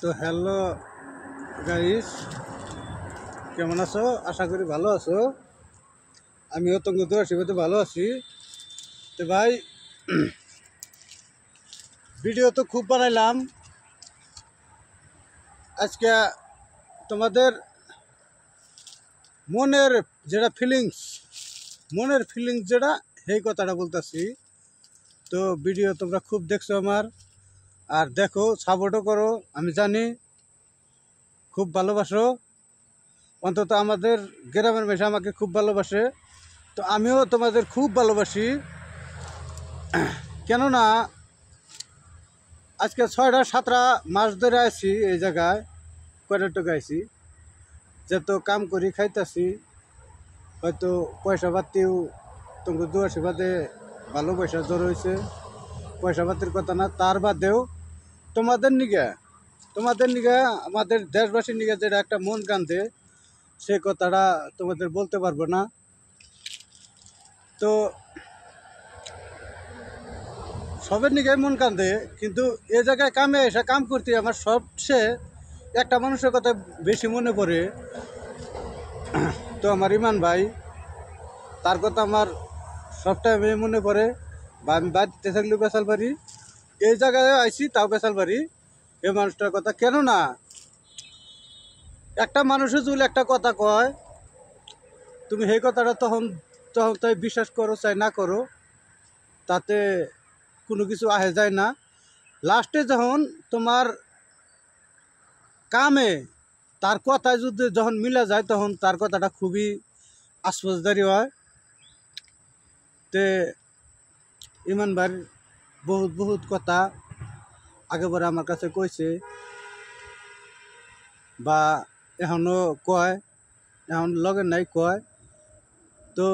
তো hello guys, কেমন আছো? আশা করি ভালো আছো। আমিও তোমাদের আশীর্বাদে ভালো আছি। তো ভাই, ভিডিও তো খুব বানাইলাম আজকে। তোমাদের মনের ফিলিংস যেটা সেই কথাটা বলতেছি। তো ভিডিও তোমরা খুব দেখছো আমার, আর দেখো, সাপোর্টও করো। আমি জানি খুব ভালোবাসো, অন্তত আমাদের গ্রামের মেশা আমাকে খুব ভালোবাসে। তো আমিও তোমাদের খুব ভালোবাসি। কেননা আজকে 6-7 মাস ধরে আছি এই জায়গায়, পর্যটক আইছি, যত কাম করি খাইতেছি। হয়তো পয়সা পাতিও তোমাকে দু আশীর্বাদে ভালো পয়সা জড়ো হয়েছে। পয়সা পাতির কথা না, তার বাদেও তোমাদের নিগে আমাদের দেশবাসীর নিগে যেটা একটা মন কান্দে, সে কথাটা তোমাদের বলতে পারবো না। তো সবের নিগে মন কান্দে, কিন্তু এ জায়গায় কামে এসে কাম করতে আমার সবচেয়ে একটা মানুষের কথা বেশি মনে পড়ে। তো আমার ইমান ভাই, তার কথা আমার সবটাই মনে পড়ে। বা আমি বাড়িতে থাকলেও বেসাল পারি, এই জায়গায় আইসি তাও বেসাল পারি এই মানুষটার কথা। কেননা একটা মানুষের যদি একটা কথা কয়, তুমি সেই কথাটা তখন তাই বিশ্বাস করো চাই না করো, তাতে কোনো কিছু আহে যায় না। লাস্টে যখন তোমার কামে তার কথায় যদি যখন মিলা যায়, তখন তার কথাটা খুবই আশ্বাসদারী হয়। তে ইমান ভাই বহুত কথা আগেবারে আমার কাছে কইছে, বা এখনও কয়, এখন লগে নাই কয়। তো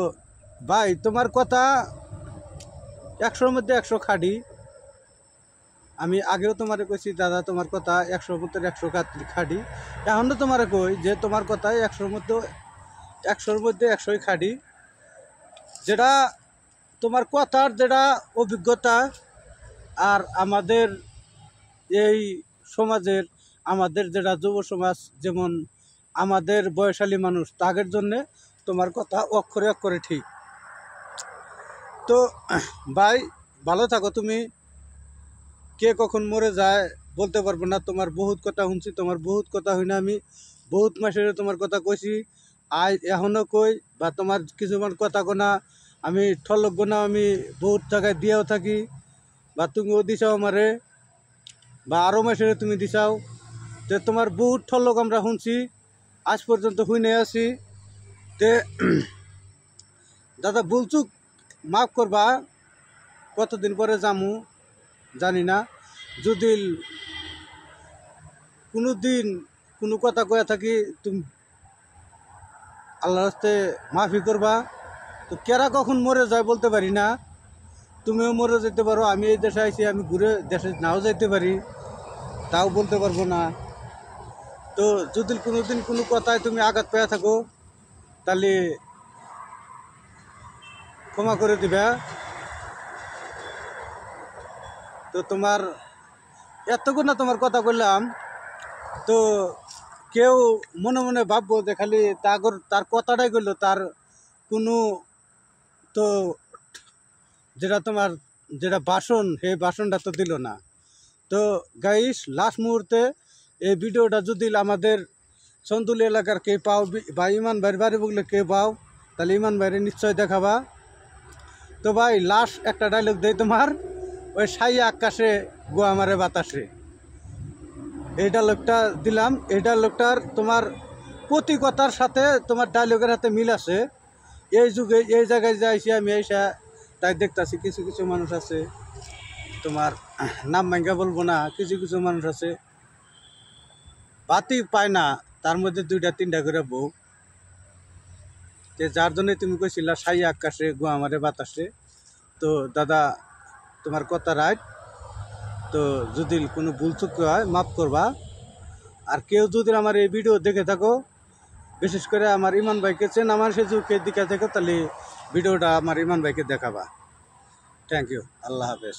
ভাই, তোমার কথা 100-র মধ্যে 100 খাড়ি। আমি আগেও তোমারে কইছি দাদা, তোমার কথা 100-র মধ্যে 100 খাড়ি। এখনও তোমারে কই যে তোমার কথায় 100-র মধ্যে 100ই খাড়ি। যেটা তোমার কথার যেটা অভিজ্ঞতা, আর আমাদের এই সমাজের, আমাদের যেটা যুব সমাজ, যেমন আমাদের বয়সালী মানুষ, তাদের জন্যে তোমার কথা অক্ষরে অক্ষরে ঠিক। তো ভাই, ভালো থাকো তুমি। কে কখন মরে যায় বলতে পারবো না। তোমার বহুত কথা শুনছি, তোমার বহুত কথা হই না, আমি বহুত মাসের তোমার কথা কইছি, এখনও কই। বা তোমার কিছুমান কথা গোনা আমি ঠলক গোনা আমি বহুত জায়গায় দিয়েও থাকি, বা তুমিও দিছাও আমারে, বা আরও মাসের তুমি দিছাও। তো তোমার বহুত ঠলক আমরা শুনছি, আজ পর্যন্ত শুনে আছি। তে দাদা, ভুলচুক মাফ করবা। কতদিন পরে যামু জানি না, যদি কোনো দিন কোনো কথা কয়ে থাকি, তুমি আল্লাহর রাস্তে মাফি করবা। তো কেরা কখন মরে যায় বলতে পারি না, তুমিও মরে যেতে পারো। আমি এই দেশে আইছি, আমি ঘুরে দেশে নাও যাইতে পারি, তাও বলতে পারবো না। তো যদি কোনো দিন কোনো কথায় তুমি আঘাত পেয়ে থাকো, তাহলে ক্ষমা করে দিবা। তো তোমার এতক্ষণ না তোমার কথা বললাম, তো কেউ মনে মনে ভাববো যে খালি তার কথাটাই করলো, তার কোনো তো যেটা তোমার যেটা ভাষণ, সেই ভাষণটা তো দিল না। তো গাইস, লাস্ট মুহূর্তে এই ভিডিওটা যদি আমাদের সন্তুলি এলাকার কে পাও, বা ইমান ভাইয়ের বাড়ি বললে কে পাও, তাহলে ইমান ভাইরে নিশ্চয় দেখাবা। তো ভাই, লাস্ট একটা ডায়লগ দেই তোমার, ওই সাইয়া আকাশে গোয়া মারে বাতাসে, এই ডায়লগটা দিলাম। এই ডায়লগটার তোমার প্রতি কথার সাথে তোমার ডায়লগের হাতে মিল আছে। এই যুগে এই জায়গায় যাইছি আমি, এইসা তাই দেখতেছি কিছু কিছু মানুষ আছে, তোমার নাম মাঙ্গা বলবো না, কিছু কিছু মানুষ আছে বাতি পায় না, তার মধ্যে 2-3টা করে বউ। যার জন্যই তুমি কইছিলা সাই আকাশে গোয়া মারে বাতাসে। তো দাদা, তোমার কথা রাইট। তো যদি কোনো ভুল চুক হয় মাফ করবা। আর কেউ যদি আমার এই ভিডিও দেখে থাকো, বিশেষ করে আমার ইমান ভাইকে চেন, আমার সে যুগকে দিকে থাকো, তাহলে ভিডিওটা আমার ইমান ভাইকে দেখাবা। থ্যাংক ইউ, আল্লাহ হাফেজ।